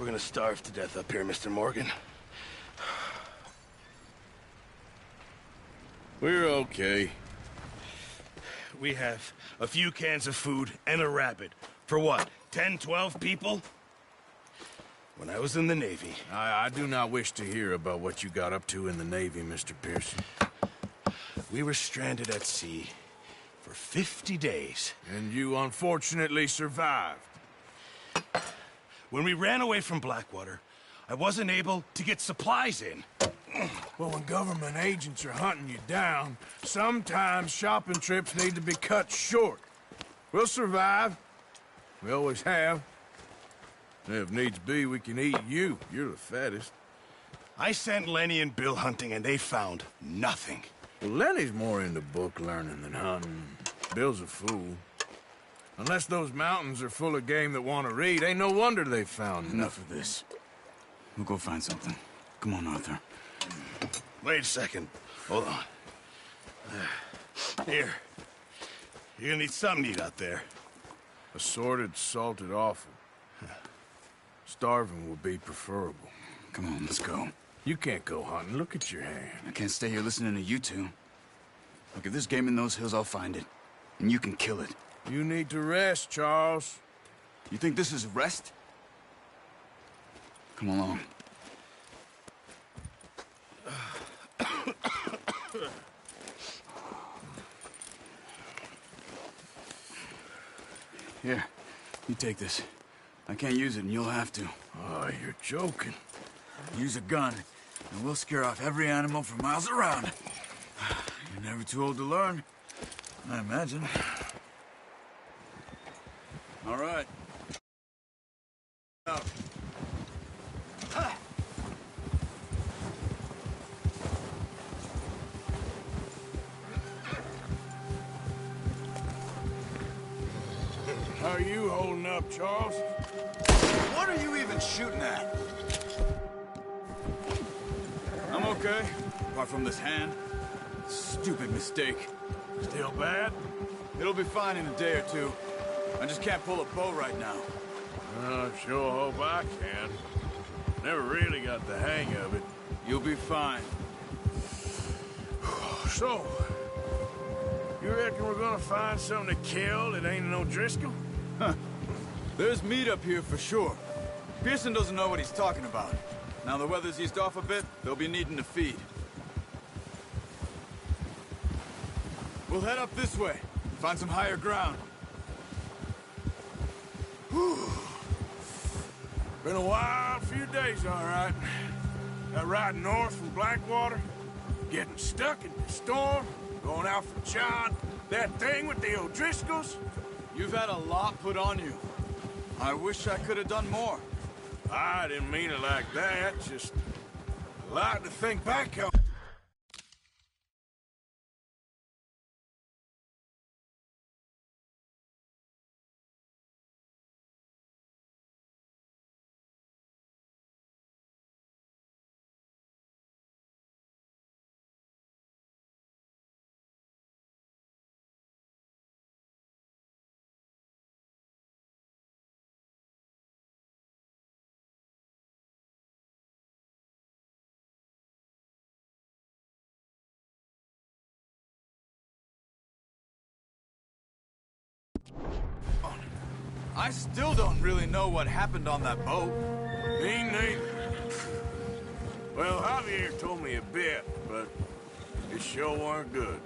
gonna starve to death up here, Mr. Morgan. We're okay. We have a few cans of food and a rabbit. For what, 10, 12 people? When I was in the Navy... I do not wish to hear about what you got up to in the Navy, Mr. Pearson. We were stranded at sea for 50 days. And you unfortunately survived. When we ran away from Blackwater, I wasn't able to get supplies in. Well, when government agents are hunting you down, sometimes shopping trips need to be cut short. We'll survive. We always have. If needs be, we can eat you. You're the fattest. I sent Lenny and Bill hunting, and they found nothing. Well, Lenny's more into book learning than hunting. Bill's a fool. Unless those mountains are full of game that want to read, ain't no wonder they found Enough of this. We'll go find something. Come on, Arthur. Wait a second. Hold on. Here. You're gonna need something to eat out there. Assorted, salted offal. Starving would be preferable. Come on, let's go. You can't go hunting. Look at your hand. I can't stay here listening to you two. Look, if there's game in those hills, I'll find it. And you can kill it. You need to rest, Charles. You think this is rest? Come along. Here, you take this. I can't use it, and you'll have to. Oh, you're joking. Use a gun, and we'll scare off every animal for miles around. You're never too old to learn, I imagine. All right. Out. How are you holding up, Charles? What are you even shooting at? I'm okay, apart from this hand. Stupid mistake. Still bad? It'll be fine in a day or two. I just can't pull a bow right now. I sure hope I can. Never really got the hang of it. You'll be fine. So, you reckon we're gonna find something to kill that ain't no Driscoll? Huh. There's meat up here for sure. Pearson doesn't know what he's talking about. Now the weather's eased off a bit, they'll be needing to feed. We'll head up this way, find some higher ground. Whew. Been a wild few days, all right. That ride north from Blackwater, getting stuck in the storm, going out for John, that thing with the O'Driscolls. You've had a lot put on you. I wish I could have done more. I didn't mean it like that, just a lot to think back on. I still don't really know what happened on that boat. Me neither. Well, Javier told me a bit, but it sure weren't good.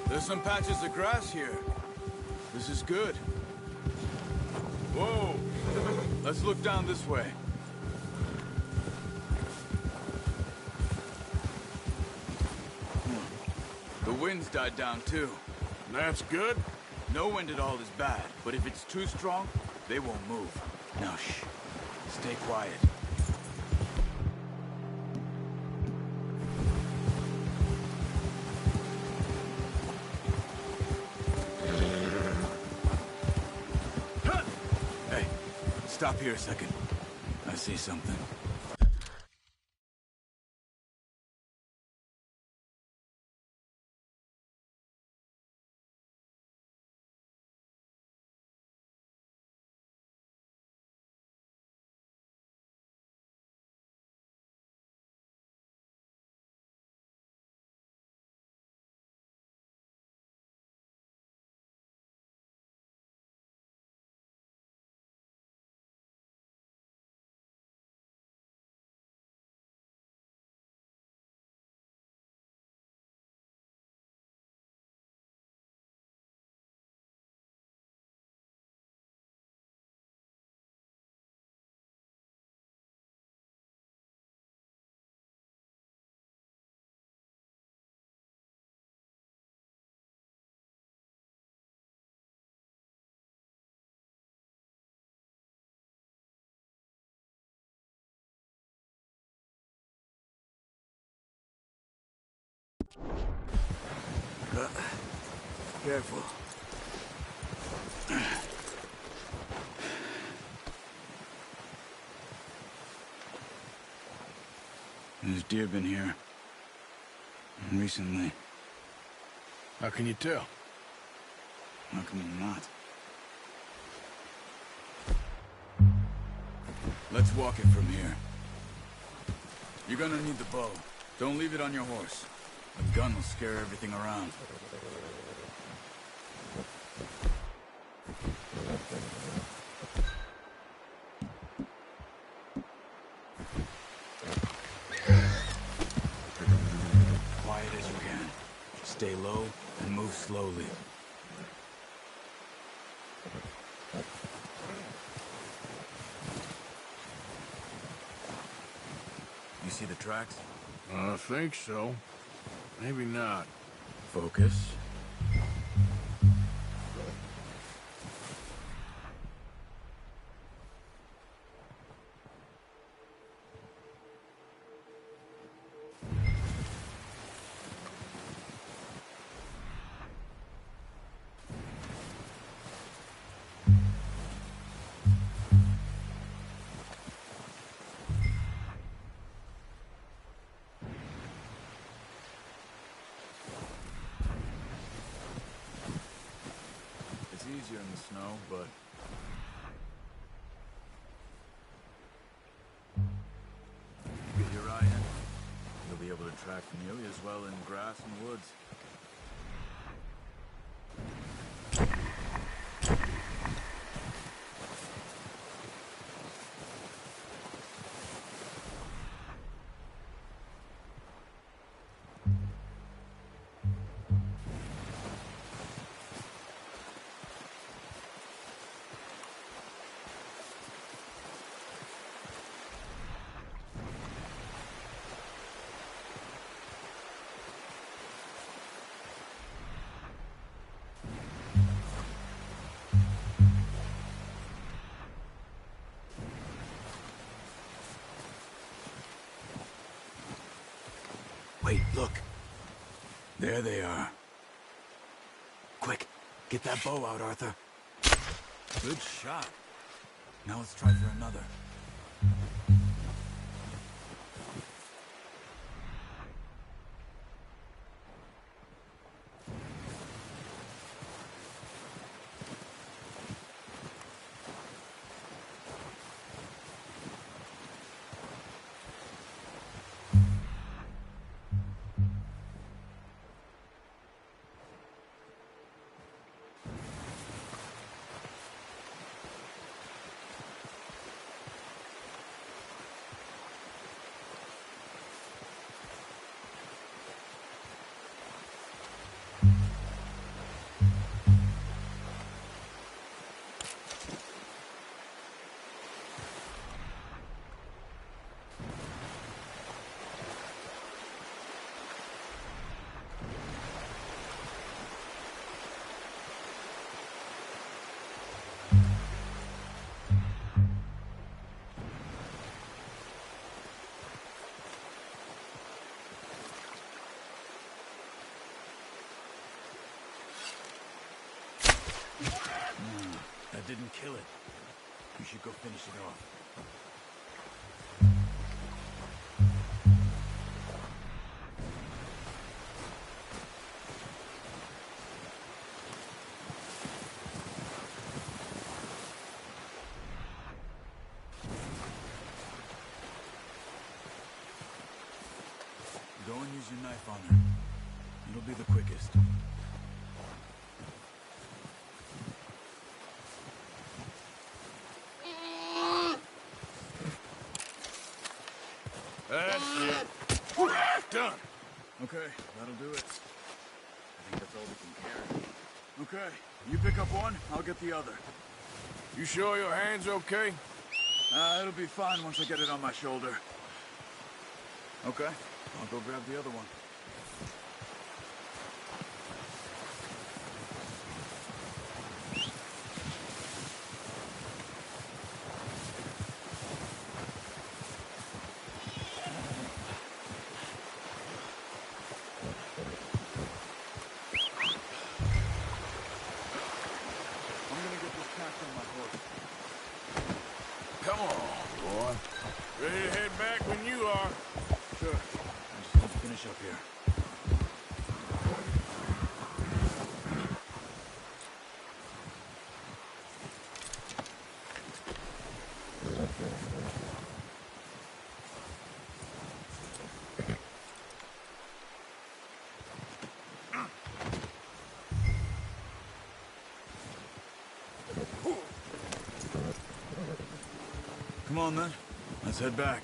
There's some patches of grass here. This is good. Whoa! Let's look down this way. The wind's died down too. That's good. No wind at all is bad, but if it's too strong, they won't move. Now shh. Stay quiet. Hey, stop here a second. I see something. Careful. There's deer been here. Recently. How can you tell? How can you not? Let's walk it from here. You're gonna need the bow. Don't leave it on your horse. A gun will scare everything around. Quiet as you can. Stay low and move slowly. You see the tracks? I think so. Maybe not. Focus. It's easier in the snow, but... Get your eye in. You'll be able to track nearly as well in grass and woods. Wait, look. There they are. Quick, get that bow out, Arthur. Good shot. Now let's try for another. didn't kill it. We should go finish it off. Go and use your knife on her. It'll be the quickest. That's it. Done. Okay, that'll do it. I think that's all we can carry. Okay, you pick up one, I'll get the other. You sure your hand's okay? It'll be fine once I get it on my shoulder. Okay, I'll go grab the other one. Come on, boy. Ready to head back when you are. Sure. I just want to finish up here. Come on, then. Let's head back.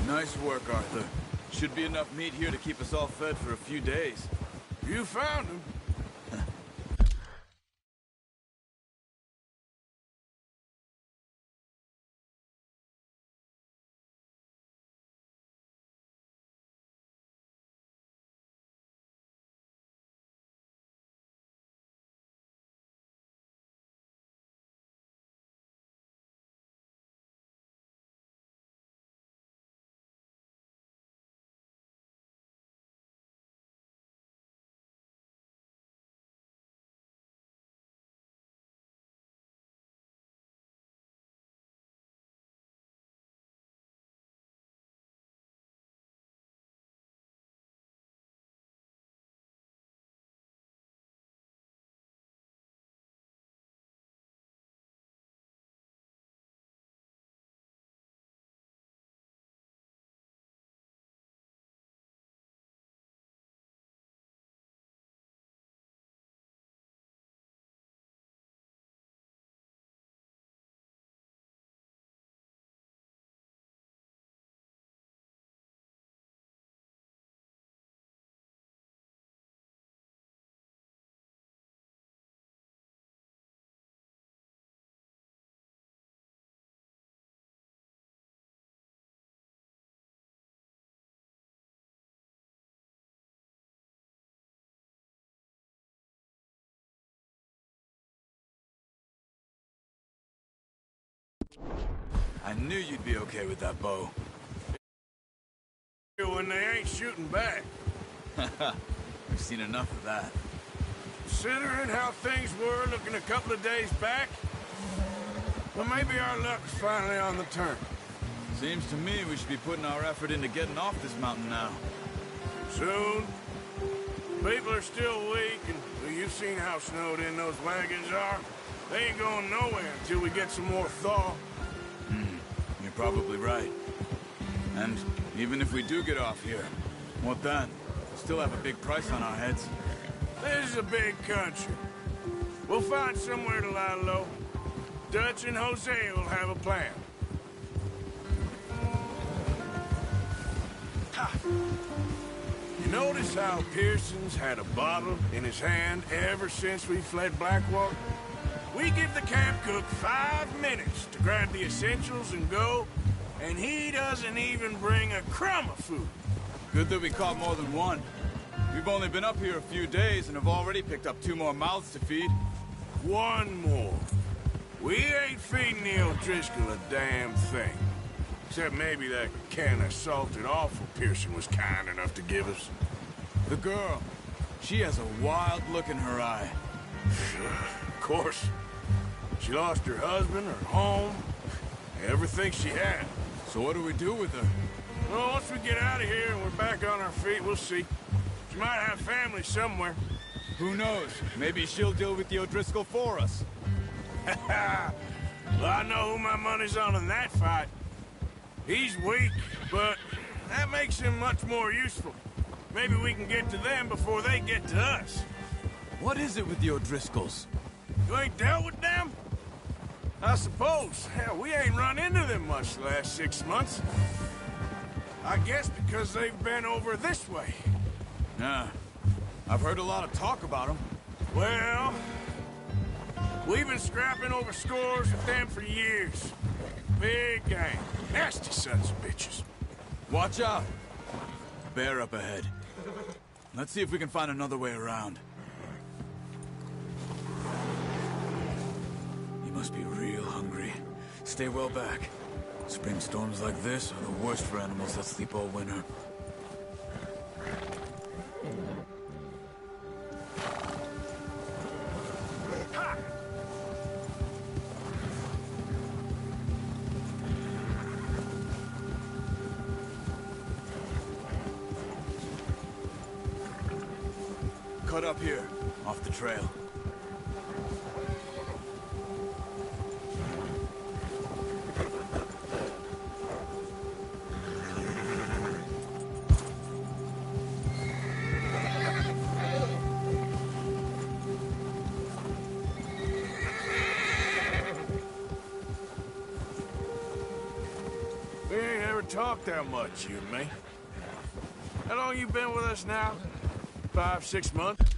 Nice work, Arthur. Should be enough meat here to keep us all fed for a few days. You found him. I knew you'd be okay with that bow. When they ain't shooting back. We've seen enough of that. Considering how things were looking a couple of days back, well, maybe our luck's finally on the turn. Seems to me we should be putting our effort into getting off this mountain now. Soon. People are still weak, and well, you've seen how snowed in those wagons are. They ain't going nowhere until we get some more thaw. You're probably right. And even if we do get off here, what then? We'll still have a big price on our heads. This is a big country. We'll find somewhere to lie low. Dutch and Jose will have a plan. Ha! You notice how Pearson's had a bottle in his hand ever since we fled Blackwater? We give the camp cook 5 minutes to grab the essentials and go, and he doesn't even bring a crumb of food. Good that we caught more than one. We've only been up here a few days and have already picked up 2 more mouths to feed. One more. We ain't feeding the O'Driscoll a damn thing. Except maybe that can of salted offal Pearson was kind enough to give us. The girl. She has a wild look in her eye. Of course. She lost her husband, her home, everything she had. So what do we do with her? Well, once we get out of here and we're back on our feet, we'll see. She might have family somewhere. Who knows? Maybe she'll deal with the O'Driscoll for us. Well, I know who my money's on in that fight. He's weak, but that makes him much more useful. Maybe we can get to them before they get to us. What is it with the O'Driscolls? You ain't dealt with them? I suppose. Hell, we ain't run into them much the last 6 months. I guess because they've been over this way. Nah. I've heard a lot of talk about them. Well, we've been scrapping over scores with them for years. Big gang. Nasty sons of bitches. Watch out. Bear up ahead. Let's see if we can find another way around. You must be real hungry. Stay well back. Spring storms like this are the worst for animals that sleep all winter. Cut up here, off the trail. We ain't ever talked that much, you and me. How long you been with us now? 5, 6 months?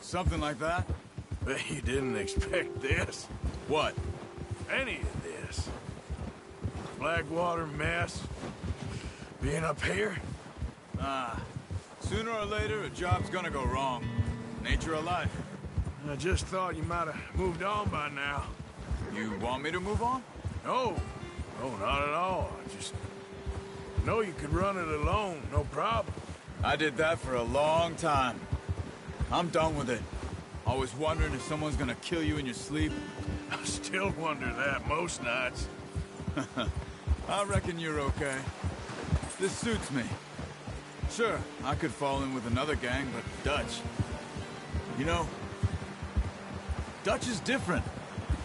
Something like that? Bet you didn't expect this. What? Any of this. Blackwater mess. Being up here? Ah. Sooner or later, a job's gonna go wrong. Nature of life. I just thought you might have moved on by now. You want me to move on? No. No, not at all. I just know you could run it alone, no problem. I did that for a long time. I'm done with it. Always wondering if someone's gonna kill you in your sleep? I still wonder that most nights. I reckon you're okay. This suits me. Sure, I could fall in with another gang, but Dutch... You know, Dutch is different.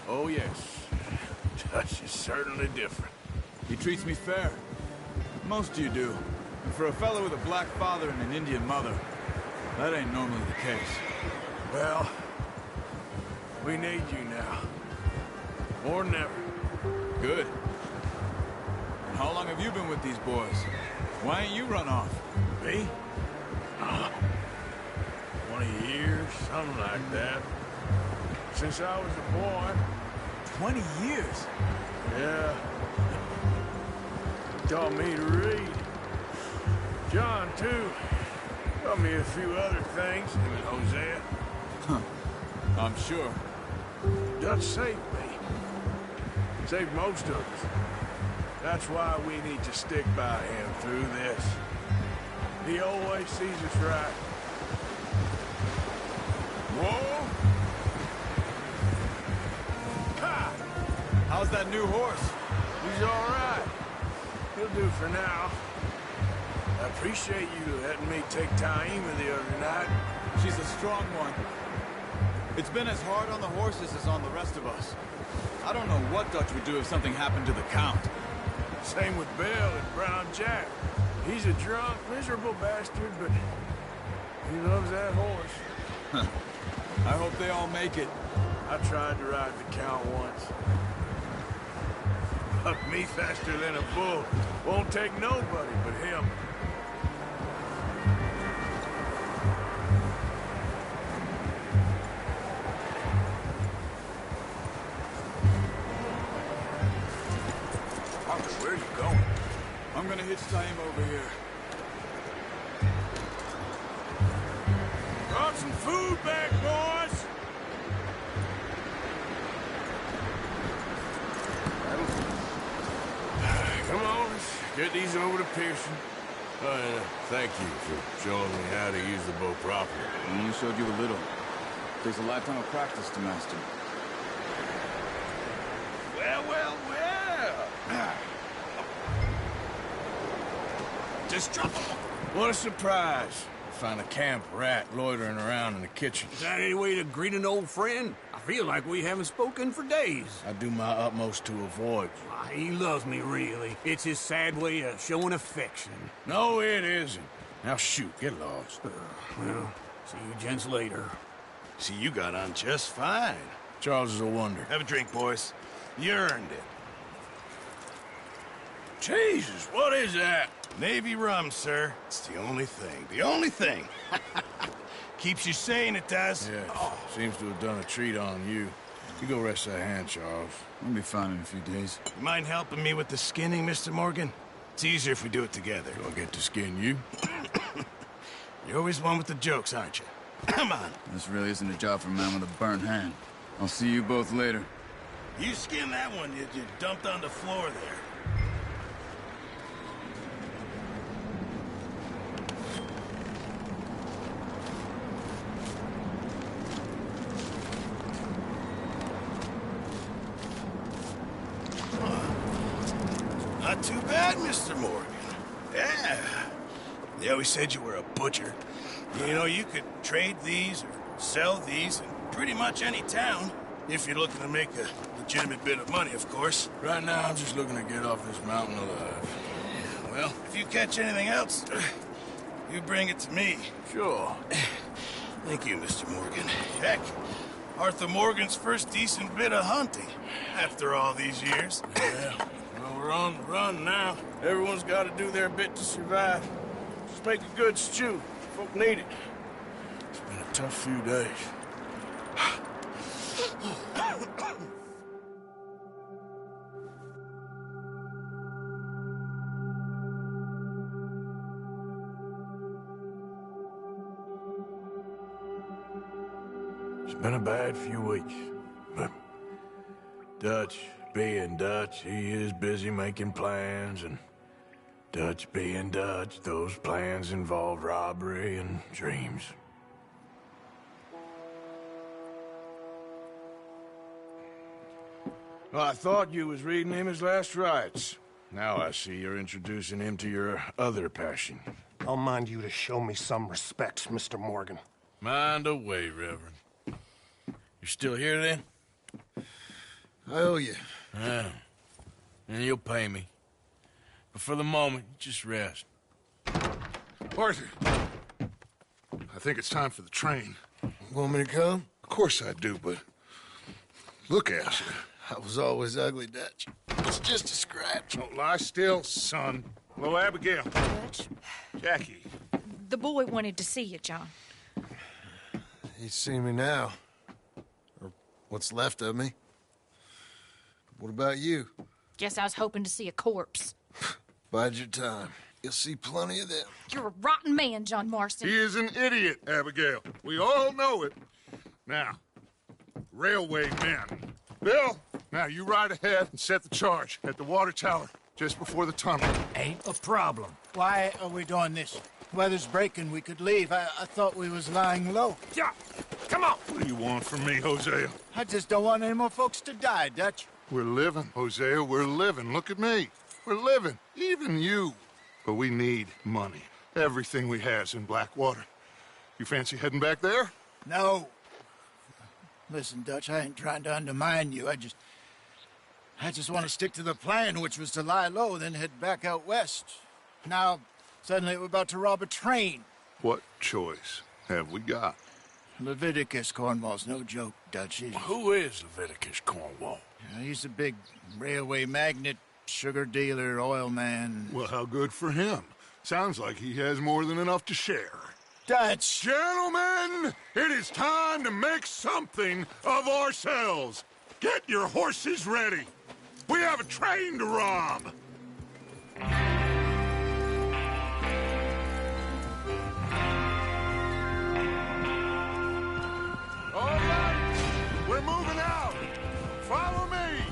Oh, yes. Dutch is certainly different. He treats me fair. Most of you do. And for a fellow with a black father and an Indian mother, that ain't normally the case. Well, we need you now. More than ever. Good. And how long have you been with these boys? Why ain't you run off? Me? 20 years, something like that. Since I was a boy. 20 years? Yeah. Taught me to read. John, too. Taught me a few other things, him and Hosea. Huh. I'm sure. Dutch saved me. Saved most of us. That's why we need to stick by him through this. He always sees us right. Whoa! Ha! How's that new horse? He's all right. He'll do for now. I appreciate you letting me take Taima the other night. She's a strong one. It's been as hard on the horses as on the rest of us. I don't know what Dutch would do if something happened to the Count. Same with Bill and Brown Jack. He's a drunk, miserable bastard, but he loves that horse. I hope they all make it. I tried to ride the Count once. Bucked me faster than a bull. Won't take nobody but him. Arthur, where are you going? I'm gonna hitch Taima over here. Brought some food back, boys! Come on, let's get these over to Pearson. Thank you for showing me how to use the bow properly. We only showed you a little. Takes a lifetime of practice to master. Well, well, well! Just drop them. What a surprise. Find a camp rat loitering around in the kitchen. Is that any way to greet an old friend? I feel like we haven't spoken for days. I do my utmost to avoid you. Why, he loves me, really. It's his sad way of showing affection. No, it isn't. Now shoot, get lost. Well, see you gents later. See, you got on just fine. Charles is a wonder. Have a drink, boys. You earned it. Jesus, what is that? Navy rum, sir. It's the only thing. The only thing. Keeps you sane, it does. Yeah, seems to have done a treat on you. You go rest that hand, Charles. I'll be fine in a few days. You mind helping me with the skinning, Mr. Morgan? It's easier if we do it together. Do I get to skin you? You're always one with the jokes, aren't you? Come on. This really isn't a job for a man with a burnt hand. I'll see you both later. You skinned that one you dumped on the floor there. Not too bad, Mr. Morgan. Yeah. They always said you were a butcher. You know, you could trade these or sell these in pretty much any town. If you're looking to make a legitimate bit of money, of course. Right now, I'm just looking to get off this mountain alive. Well, if you catch anything else, you bring it to me. Sure. Thank you, Mr. Morgan. Heck, Arthur Morgan's first decent bit of hunting after all these years. Yeah. Well, we're on the run now. Everyone's got to do their bit to survive. Just make a good stew. Folk need it. It's been a tough few days. It's been a bad few weeks, but Dutch being Dutch, he is busy making plans, and Dutch being Dutch, those plans involve robbery and dreams. Well, I thought you was reading him his last rites. Now I see you're introducing him to your other passion. I'll mind you to show me some respect, Mr. Morgan. Mind away, Reverend. You still here, then? I owe you. Yeah. And you'll pay me. But for the moment, just rest. Arthur, I think it's time for the train. Want me to come? Of course I do, but look at you. I was always ugly, Dutch. It's just a scratch. Don't lie still, son. Hello, Abigail. Dutch, Jackie. the boy wanted to see you, John. He's seen me now. Or what's left of me. What about you? Guess I was hoping to see a corpse. Bide your time. You'll see plenty of them. You're a rotten man, John Marston. He is an idiot, Abigail. We all know it. Now, railway men. Bill, now you ride ahead and set the charge at the water tower just before the tunnel. Ain't a problem. Why are we doing this? Weather's breaking. We could leave. I thought we was lying low. Yeah, come on. What do you want from me, Hosea? I just don't want any more folks to die, Dutch. We're living, Hosea. We're living. Look at me. We're living. Even you. But we need money. Everything we has in Blackwater. You fancy heading back there? No. Listen, Dutch, I ain't trying to undermine you. I just want to stick to the plan, which was to lie low, then head back out west. Now, suddenly we're about to rob a train. What choice have we got? Leviticus Cornwall's no joke, Dutch. Who is Leviticus Cornwall? He's a big railway magnate, sugar dealer, oil man. Well, how good for him. Sounds like he has more than enough to share. Dutch! Gentlemen, it is time to make something of ourselves. Get your horses ready. We have a train to rob. All right, we're moving out. Follow me.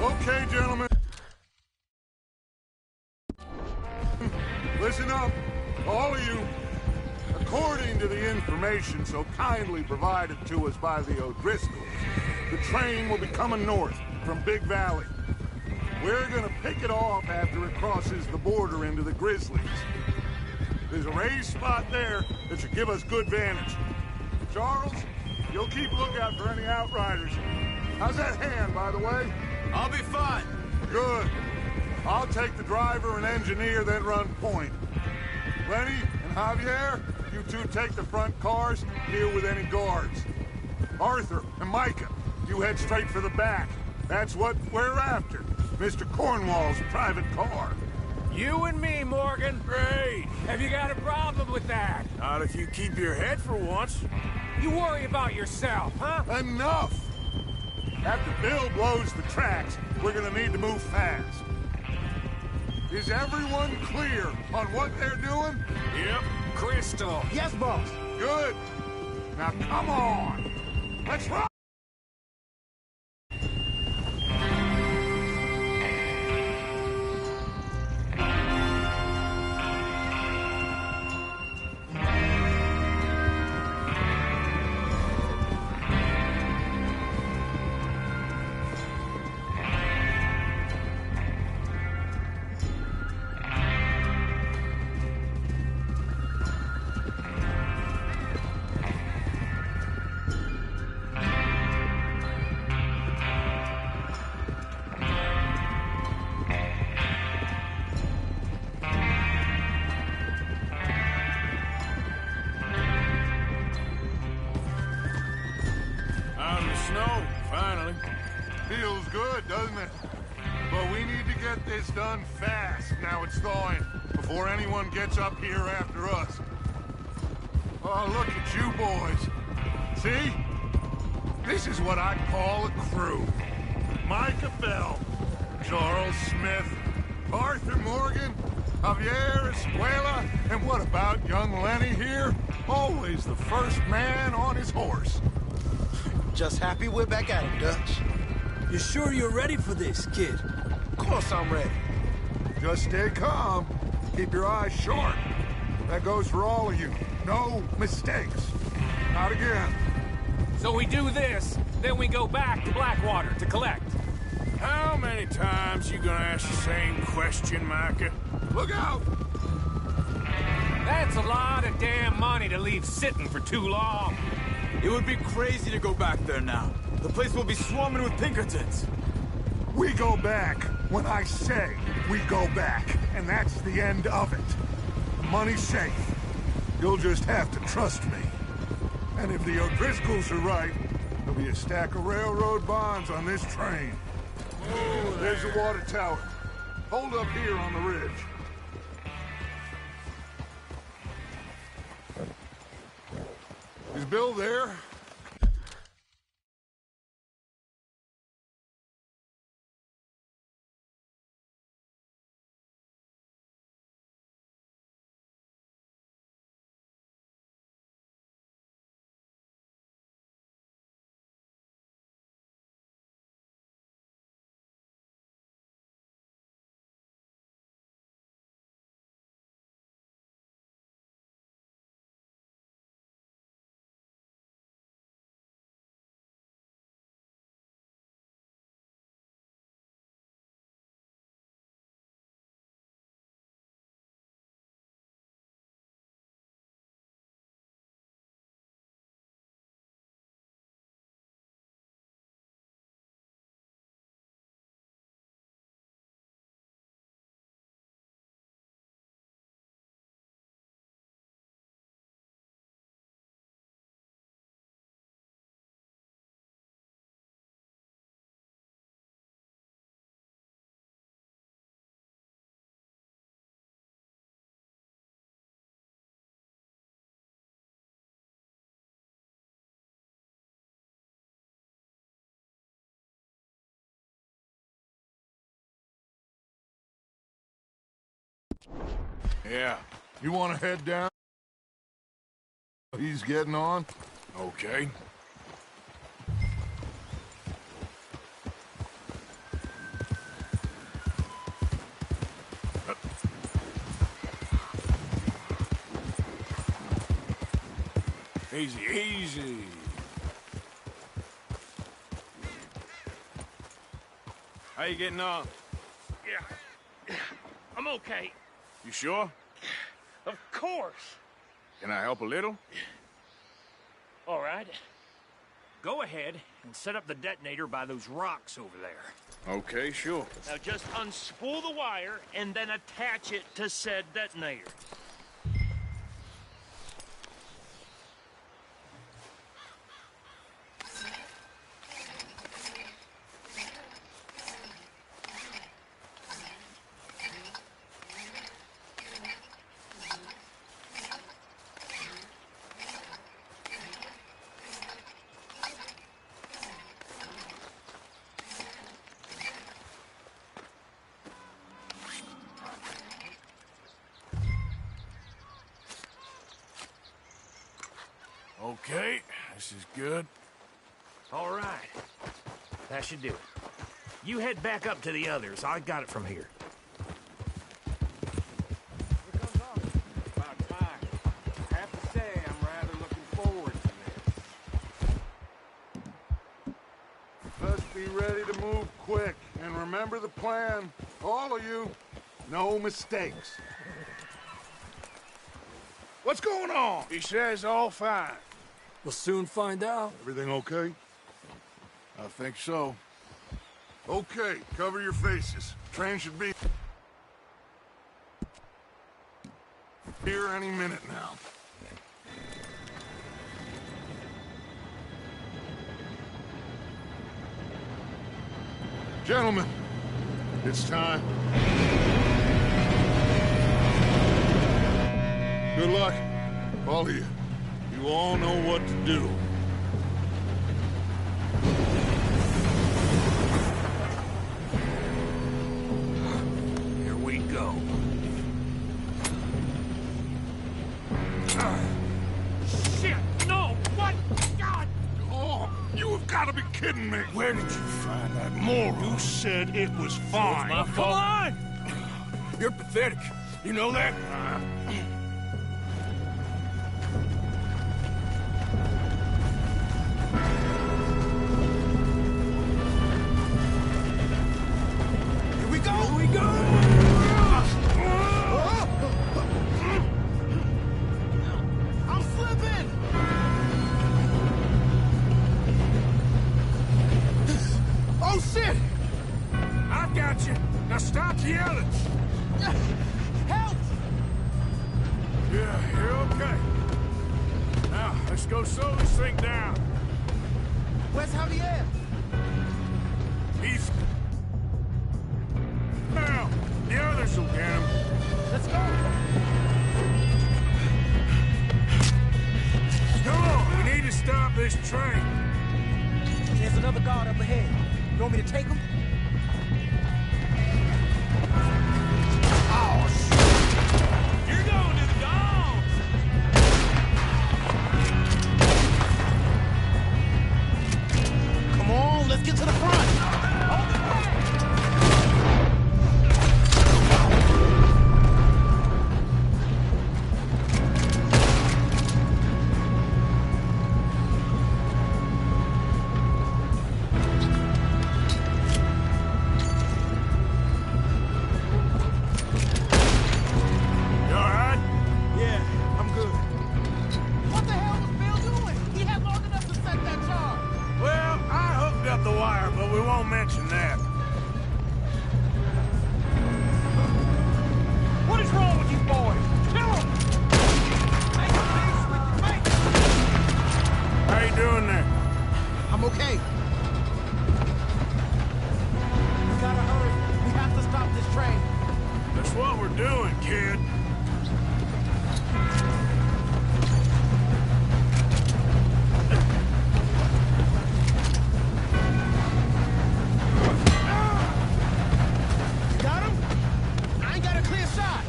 Okay, gentlemen. Listen up, all of you. According to the information so kindly provided to us by the O'Driscolls, the train will be coming north from Big Valley. We're gonna pick it off after it crosses the border into the Grizzlies. There's a raised spot there that should give us good vantage. Charles, you'll keep lookout for any outriders. How's that hand, by the way? I'll be fine. Good. I'll take the driver and engineer, then run point. Lenny and Javier, you two take the front cars, deal with any guards. Arthur and Micah, you head straight for the back. That's what we're after. Mr. Cornwall's private car. You and me, Morgan. Great. Have you got a problem with that? Not if you keep your head for once. You worry about yourself, huh? Enough! After Bill blows the tracks, we're gonna need to move fast. Is everyone clear on what they're doing? Yep. Crystal. Yes, boss. Good. Now come on. Let's rock! Out in the snow, finally. Feels good, doesn't it? But we need to get this done fast. Now it's thawing, before anyone gets up here after us. Oh, look at you boys. See? This is what I call a crew. Micah Bell, Charles Smith, Arthur Morgan, Javier Escuela, and what about young Lenny here? Always the first man on his horse. just happy we're back at it, Dutch. You sure you're ready for this, kid? Of course I'm ready. Just stay calm. Keep your eyes sharp. That goes for all of you. No mistakes. Not again. So we do this, then we go back to Blackwater to collect. How many times you gonna ask the same question, Micah? Look out! That's a lot of damn money to leave sitting for too long. It would be crazy to go back there now. The place will be swarming with Pinkertons. We go back when I say we go back, and that's the end of it. The money's safe. You'll just have to trust me. And if the O'Driscolls are right, there'll be a stack of railroad bonds on this train. There's the water tower. Hold up here on the ridge. Is Bill there? Yeah. You want to head down? He's getting on? Okay. Easy, easy. How you getting on? Yeah. I'm okay. You sure? Of course. Can I help a little? All right. Go ahead and set up the detonator by those rocks over there. Okay, sure. Now just unspool the wire and then attach it to said detonator. Okay, this is good. All right. That should do it. You head back up to the others. I got it from here. About time. I have to say, I'm rather looking forward to this. Let's be ready to move quick. And remember the plan. All of you, no mistakes. What's going on? He says all fine. We'll soon find out. Everything okay? I think so. Okay, cover your faces. Train should be here any minute now. Gentlemen, it's time. Good luck, all of you. You all know what to do. Here we go. Shit! No! What? God! Oh, you have got kidding me. Where did you find that moron? You said it was fine. My fault. Come on! You're pathetic. You know that? Here we go! Here we go! I'm slipping! Oh, shit! I got you. Now stop yelling. Help! Yeah, you're okay. Now, let's go slow this thing down. Where's Javier? He's... Now, the others will get him. Let's go! Come on, we need to stop this train. There's another guard up ahead. You want me to take him? Oh, shit. You're going to the dogs! Come on, let's get to the front! Hold it back! You all right? Yeah, I'm good. What the hell was Bill doing? He had long enough to set that charge. Well, I hooked up the wire, but we won't mention that. What is wrong with you boys? Kill him! Make peace with your mate! How you doing there? I'm okay. We gotta hurry. We have to stop this train. That's what we're doing, kid. You got him? I ain't got a clear shot.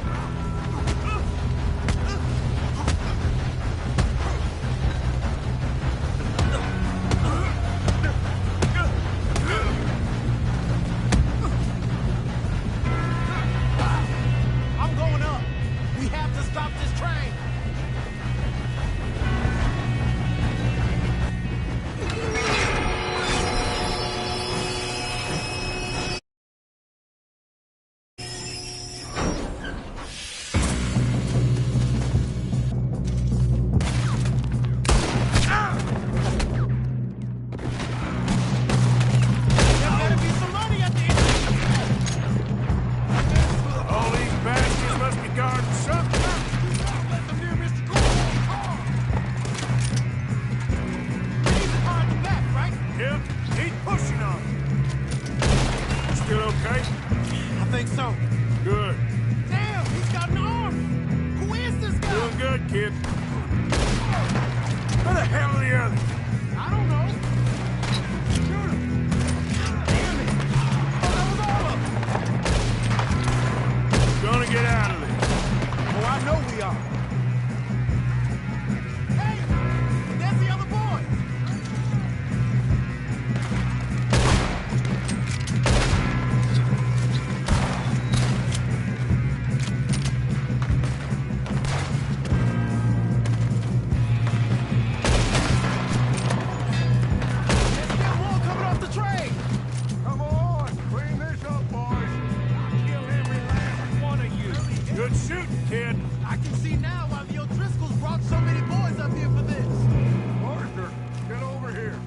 I'm going up. We have to stop this train. There better be some money at the end. All these bastards must be guarding something. Let them near Mr. Gold's car. We need to find the back, right? Yep, keep pushing on. Still okay? I think so. Good. Damn, he's got an army. Who is this guy? Doing good, kid. Where the hell are the others? I don't know. Shoot him. Damn it. Oh, that was all of them. Gonna get out of this. Oh, I know we are. Hey, there's the other boy. There's still more coming off the train. Come on, clean this up, boys. Kill every last one of you. Good shooting, kid. I can see now why the O'Driscolls brought so many boys up here for this. Arthur, get over here.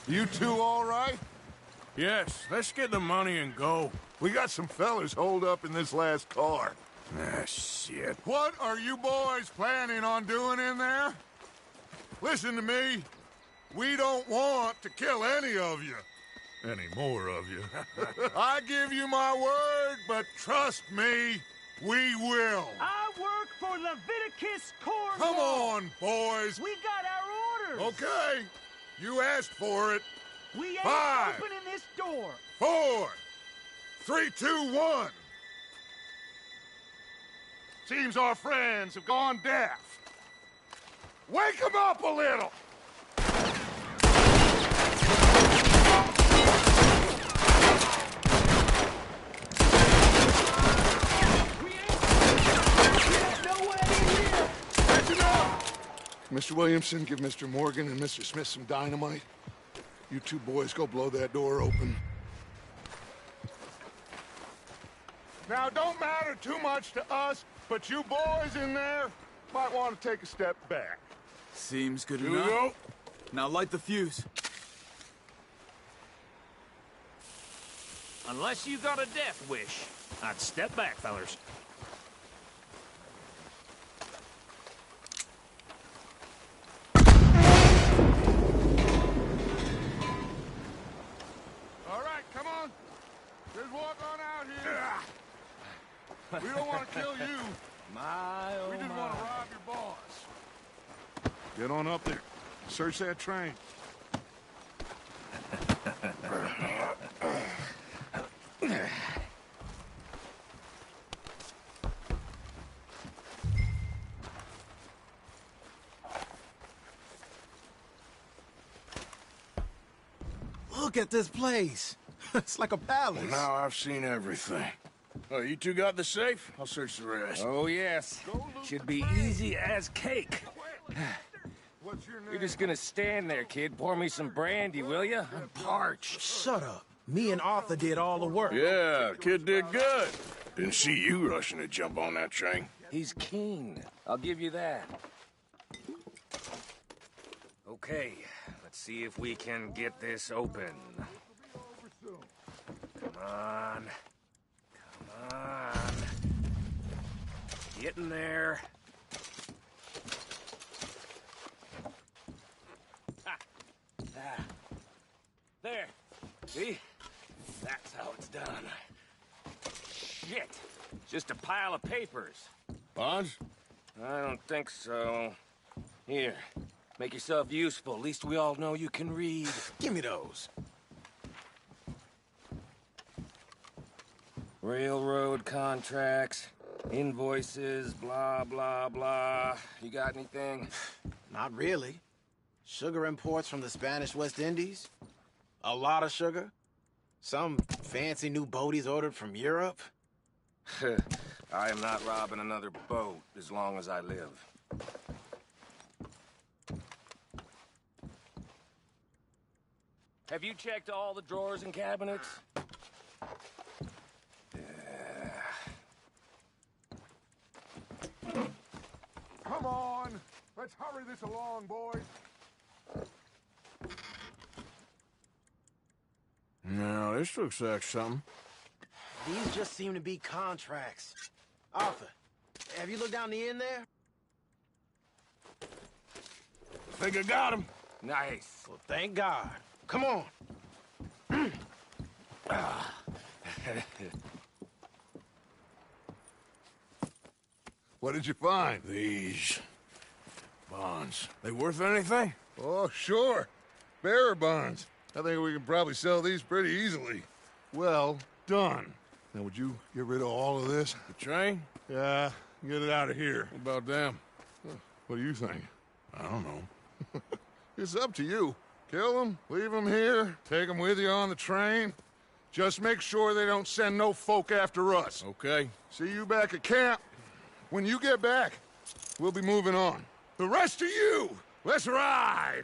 You two all right? Yes, let's get the money and go. We got some fellas holed up in this last car. Ah, shit. What are you boys planning on doing in there? Listen to me. We don't want to kill any of you. Any more of you. I give you my word, but trust me, we will. I work for Leviticus Corps. Come on, boys. We got our orders. Okay. You asked for it. We ain't 5, opening this door. 4, 3, 2, 1. Seems our friends have gone deaf. Wake them up a little! Mr. Williamson, give Mr. Morgan and Mr. Smith some dynamite. You two boys go blow that door open. Now, don't matter too much to us, but you boys in there might want to take a step back. Seems good Here we enough. go. Now light the fuse. Unless you got a death wish, I'd step back, fellers. All right, come on. Just walk on out here. We don't want to kill you. We just want to rob your boss. Get on up there. Search that train. Look at this place. It's like a palace. Well, now I've seen everything. Oh, you two got the safe? I'll search the rest. Oh, yes. Should be easy as cake. What's your name? You're just gonna stand there, kid. Pour me some brandy, will you? I'm parched. Shut up. Me and Arthur did all the work. Yeah, kid did good. Didn't see you rushing to jump on that train. He's keen. I'll give you that. Okay, let's see if we can get this open. Come on. Come on. Get in there. Ah. There. See? That's how it's done. Shit. Just a pile of papers. Bonds? I don't think so. Here. Make yourself useful. At least we all know you can read. Give me those. Railroad contracts, invoices, blah, blah, blah. You got anything? Not really. Sugar imports from the Spanish West Indies. A lot of sugar. Some fancy new boat he's ordered from Europe. I am not robbing another boat as long as I live. Have you checked all the drawers and cabinets? Come on. Let's hurry this along, boys. No, this looks like something. These just seem to be contracts. Arthur, have you looked down the end there? Think I got him. Nice. Well, thank God. Come on. What did you find? These bonds. They worth anything? Oh, sure. Bearer bonds. I think we can probably sell these pretty easily. Well done. Now, would you get rid of all of this? The train? Yeah, get it out of here. What about them? What do you think? I don't know. It's up to you. Kill them, leave them here, take them with you on the train. Just make sure they don't send no folk after us. Okay. See you back at camp. When you get back, we'll be moving on. The rest of you, let's ride!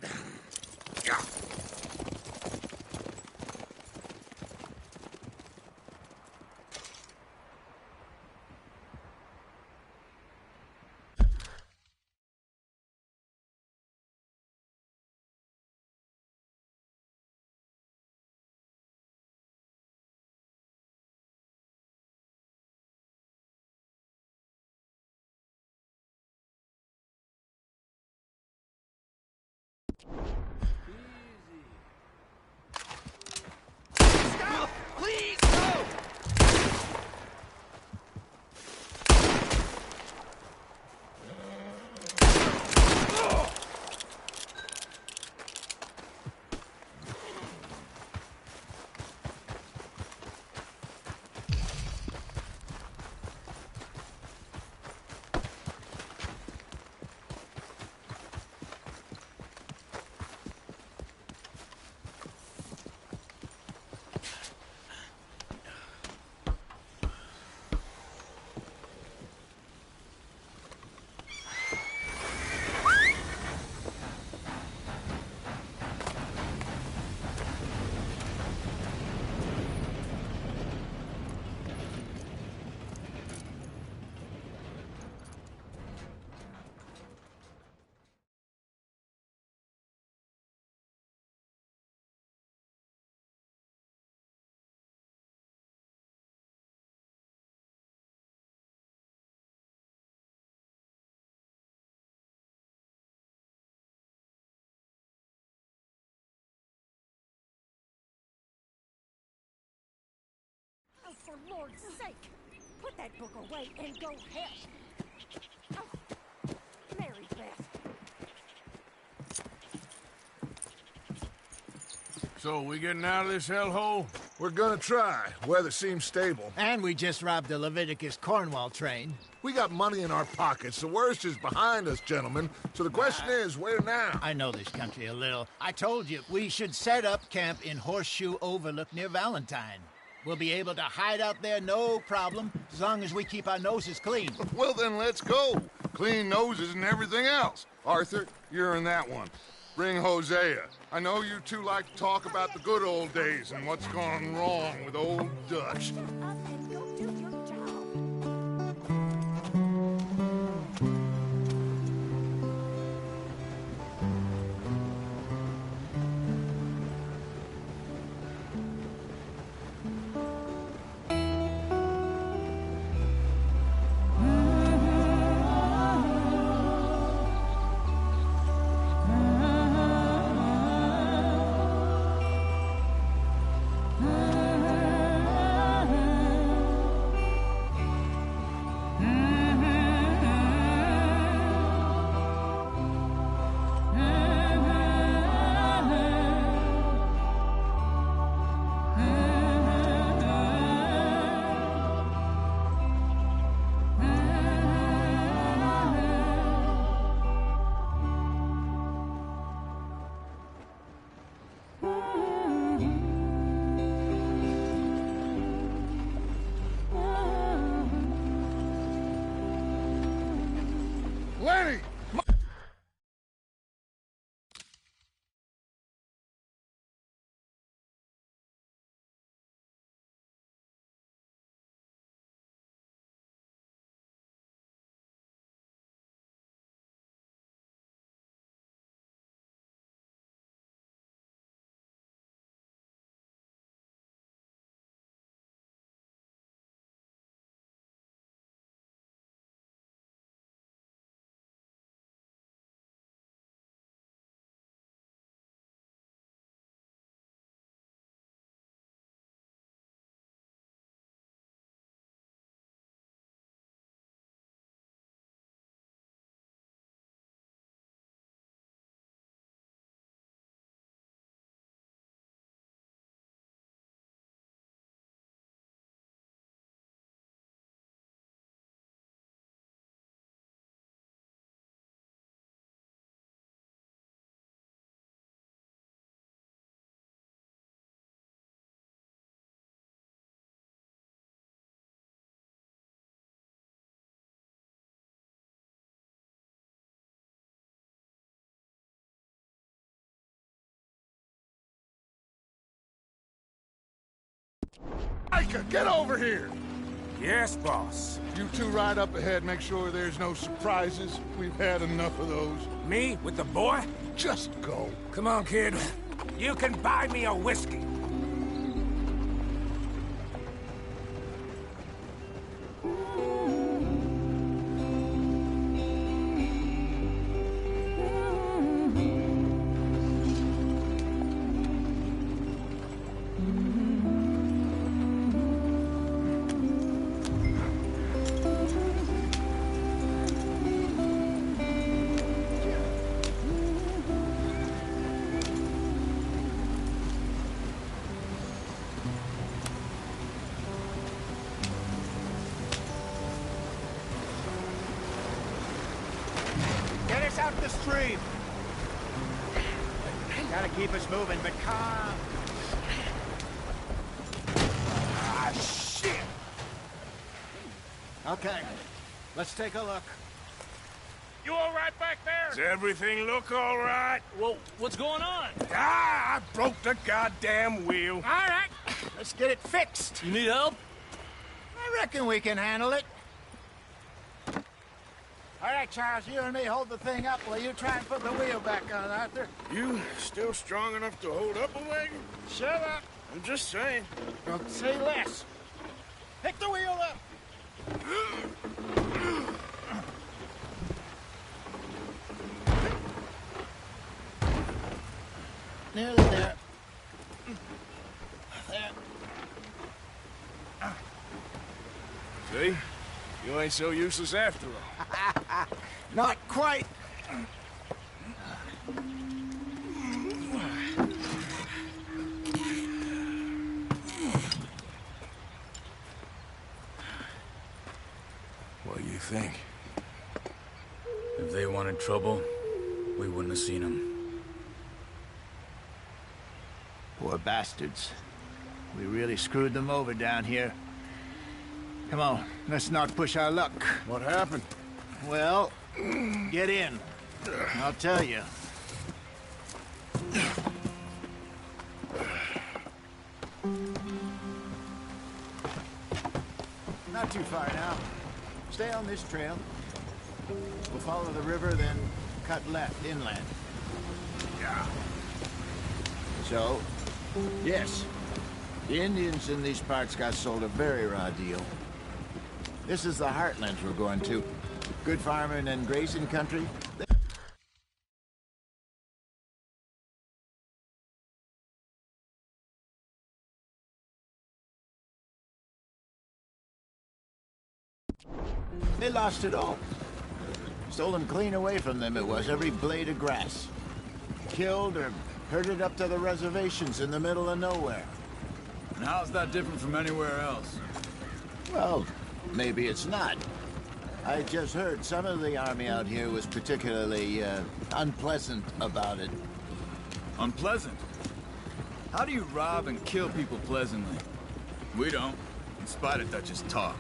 for Lord's sake! Put that book away and go help! Oh, Mary Beth. So, we getting out of this hellhole? We're gonna try. Weather seems stable. And we just robbed a Leviticus Cornwall train. We got money in our pockets. The worst is behind us, gentlemen. So the question is, where now? I know this country a little. I told you, we should set up camp in Horseshoe Overlook near Valentine. We'll be able to hide out there no problem, as long as we keep our noses clean. Well, then let's go. Clean noses and everything else. Arthur, you're in that one. Bring Hosea. I know you two like to talk about the good old days and what's gone wrong with old Dutch. Shut up and go do your job. Lenny! Micah, get over here! Yes, boss. You two ride up ahead, make sure there's no surprises. We've had enough of those. Me with the boy? Just go. Come on, kid. You can buy me a whiskey. Get us out the stream. Gotta keep us moving, but calm. Ah, shit! Okay, let's take a look. You all right back there? Does everything look all right? Well, what's going on? Ah, I broke the goddamn wheel. All right, let's get it fixed. You need help? I reckon we can handle it. All right, Charles, you and me hold the thing up while you try and put the wheel back on, Arthur. You still strong enough to hold up a wagon? Shut up. I'm just saying. Don't say less. Pick the wheel up. Nearly there. There. See? You ain't so useless after all. Not quite. What do you think? If they wanted trouble, we wouldn't have seen them. Poor bastards. We really screwed them over down here. Come on, let's not push our luck. What happened? Well, get in. I'll tell you. Not too far now. Stay on this trail. We'll follow the river, then cut left inland. Yeah. So, yes, the Indians in these parts got sold a very raw deal. This is the heartlands we're going to. Good farming and grazing country. They lost it all. Stolen clean away from them it was, every blade of grass. Killed or herded up to the reservations in the middle of nowhere. And how's that different from anywhere else? Well, maybe it's not. I just heard some of the army out here was particularly unpleasant about it. Unpleasant? How do you rob and kill people pleasantly? We don't, in spite of Dutch's talk.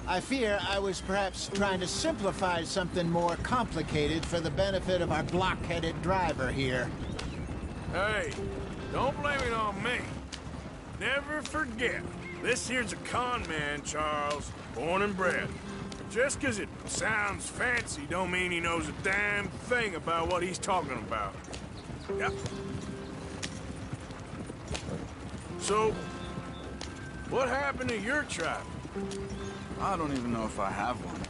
I fear I was perhaps trying to simplify something more complicated for the benefit of our block-headed driver here. Hey, don't blame it on me. Never forget, this here's a con man, Charles, born and bred. Just 'cause it sounds fancy don't mean he knows a damn thing about what he's talking about. Yep. So, what happened to your tribe? I don't even know if I have one.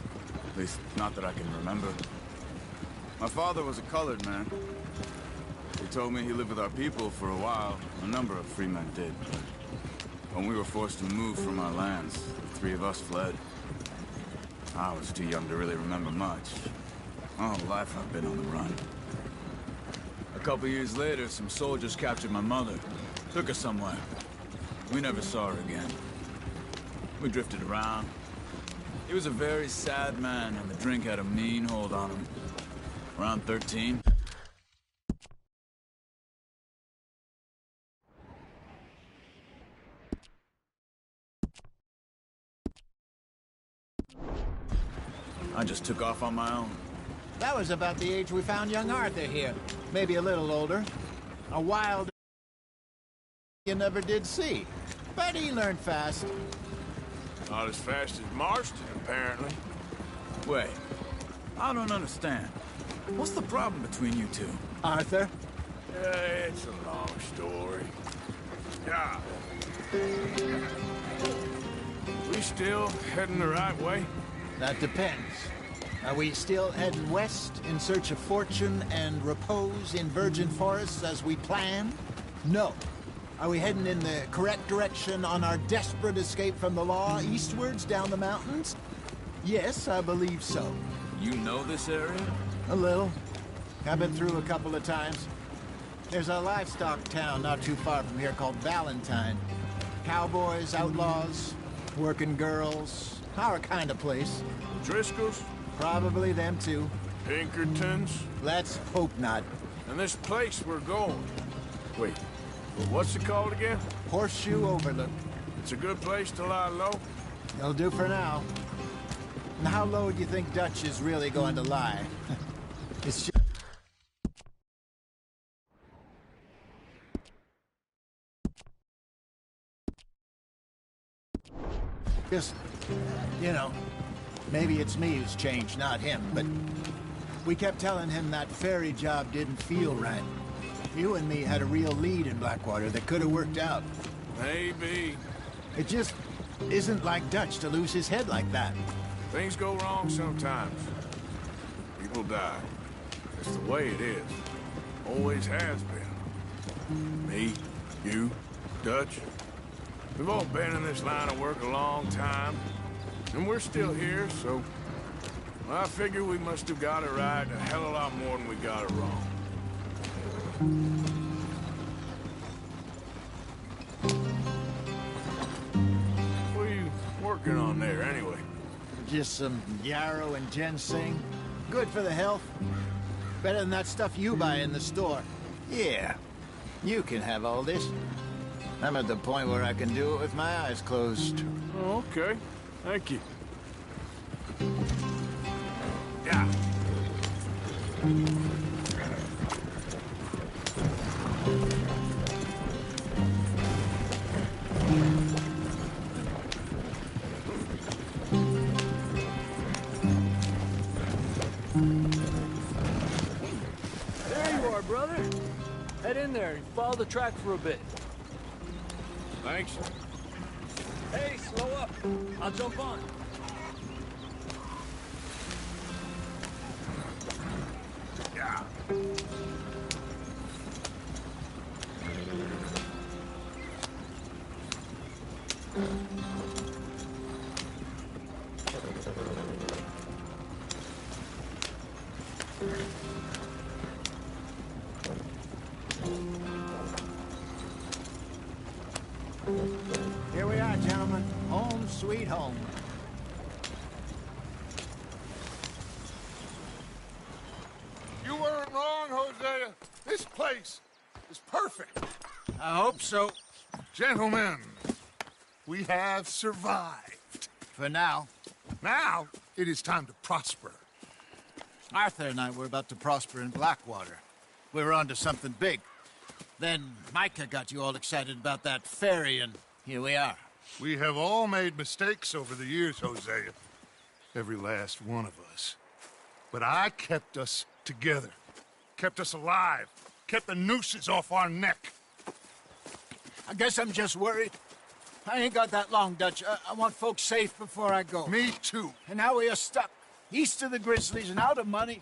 At least, not that I can remember. My father was a colored man. He told me he lived with our people for a while. A number of free men did. When we were forced to move from our lands, the three of us fled. I was too young to really remember much. My whole life I've been on the run. A couple years later, some soldiers captured my mother. Took her somewhere. We never saw her again. We drifted around. He was a very sad man, and the drink had a mean hold on him. Around 13. I just took off on my own. That was about the age we found young Arthur here. Maybe a little older. A wild you never did see. But he learned fast. Not as fast as Marston, apparently. Wait, I don't understand. What's the problem between you two? Arthur? It's a long story. Yeah. We still heading the right way? That depends. Are we still heading west in search of fortune and repose in virgin forests as we planned? No. Are we heading in the correct direction on our desperate escape from the law eastwards down the mountains? Yes, I believe so. You know this area? A little. I've been through a couple of times. There's a livestock town not too far from here called Valentine. Cowboys, outlaws, working girls, our kind of place. Driscoll's? Probably them too. Pinkertons? Let's hope not. And this place we're going. Wait, what's it called again? Horseshoe Overlook. It's a good place to lie low? It'll do for now. And how low do you think Dutch is really going to lie? It's just, you know, maybe it's me who's changed, not him, but we kept telling him that ferry job didn't feel right. You and me had a real lead in Blackwater that could have worked out. Maybe. It just isn't like Dutch to lose his head like that. Things go wrong sometimes. People die. It's the way it is. Always has been. Me, you, Dutch. We've all been in this line of work a long time. And we're still here, so... I figure we must have got it right a hell of a lot more than we got it wrong. What are you working on there, anyway? Just some yarrow and ginseng. Good for the health. Better than that stuff you buy in the store. Yeah, you can have all this. I'm at the point where I can do it with my eyes closed. Oh, okay. Thank you. Yeah. There you are, brother. Head in there and follow the track for a bit. Thanks. Hey, slow up. I'll jump on. Yeah. Here we are, gentlemen. Home sweet home. You weren't wrong, Hosea. This place is perfect. I hope so. Gentlemen, we have survived. For now. Now, it is time to prosper. Arthur and I were about to prosper in Blackwater. We were on to something big. Then Micah got you all excited about that ferry, and here we are. We have all made mistakes over the years, Hosea. Every last one of us. But I kept us together. Kept us alive. Kept the nooses off our neck. I guess I'm just worried. I ain't got that long, Dutch. I want folks safe before I go. Me too. And now we are stuck. East of the Grizzlies and out of money.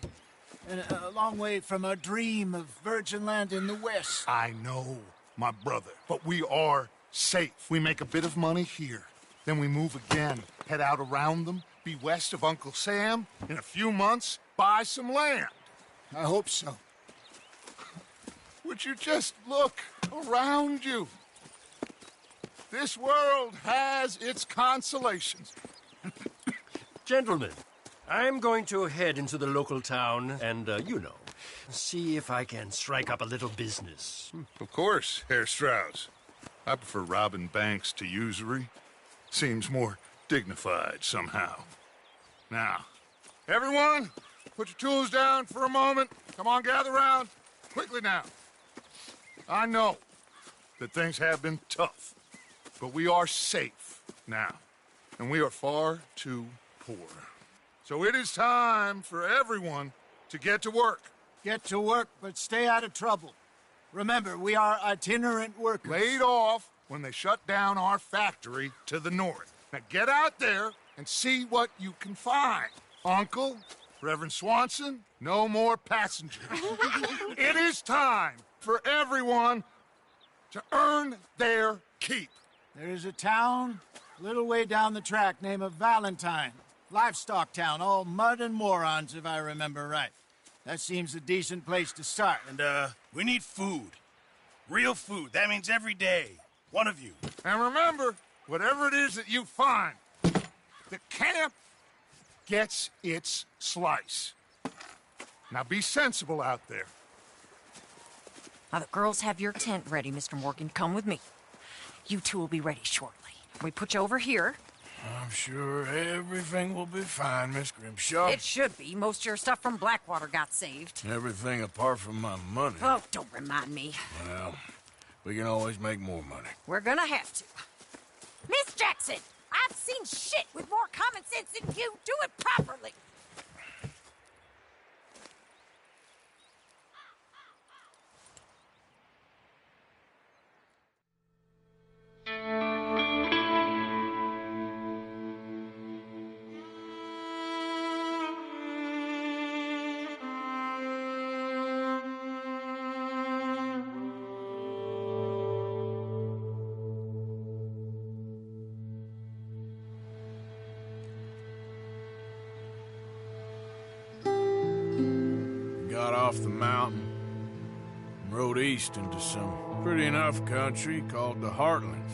And a long way from our dream of virgin land in the west. I know, my brother. But we are safe. We make a bit of money here. Then we move again. Head out around them. Be west of Uncle Sam. In a few months, buy some land. I hope so. Would you just look around you? This world has its consolations. Gentlemen, I'm going to head into the local town and, see if I can strike up a little business. Of course, Herr Strauss. I prefer robbing banks to usury. Seems more dignified somehow. Now, everyone, put your tools down for a moment. Come on, gather round. Quickly now. I know that things have been tough, but we are safe now, and we are far too poor. So it is time for everyone to get to work. Get to work, but stay out of trouble. Remember, we are itinerant workers. Laid off when they shut down our factory to the north. Now get out there and see what you can find. Uncle, Reverend Swanson, no more passengers. It is time for everyone to earn their keep. There is a town a little way down the track named Valentine. Livestock town, all mud and morons, if I remember right. That seems a decent place to start. And, we need food. Real food. That means every day. One of you. And remember, whatever it is that you find, the camp gets its slice. Now be sensible out there. Now, the girls have your tent ready, Mr. Morgan. Come with me. You two will be ready shortly. We put you over here. I'm sure everything will be fine, Miss Grimshaw. It should be. Most of your stuff from Blackwater got saved. Everything apart from my money. Oh, don't remind me. Well, we can always make more money. We're gonna have to. Miss Jackson, I've seen shit with more common sense than you. Do it properly. off the mountain and rode east into some pretty enough country called the Heartlands.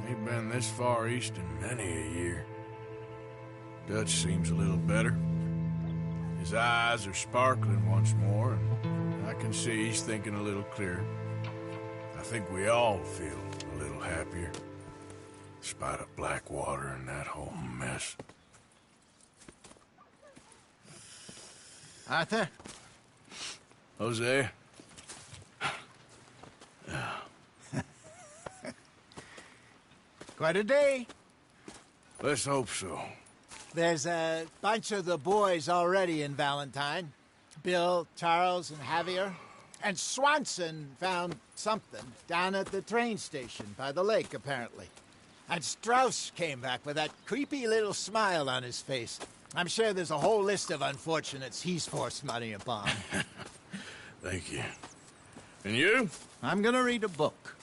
Ain't been this far east in many a year. Dutch seems a little better. His eyes are sparkling once more, and I can see he's thinking a little clearer. I think we all feel a little happier, despite of Blackwater and that whole mess. Arthur? Hosea? Quite a day. Let's hope so. There's a bunch of the boys already in Valentine. Bill, Charles, and Javier. And Swanson found something down at the train station by the lake, apparently. And Strauss came back with that creepy little smile on his face. I'm sure there's a whole list of unfortunates he's forced money upon. Thank you. And you? I'm gonna read a book.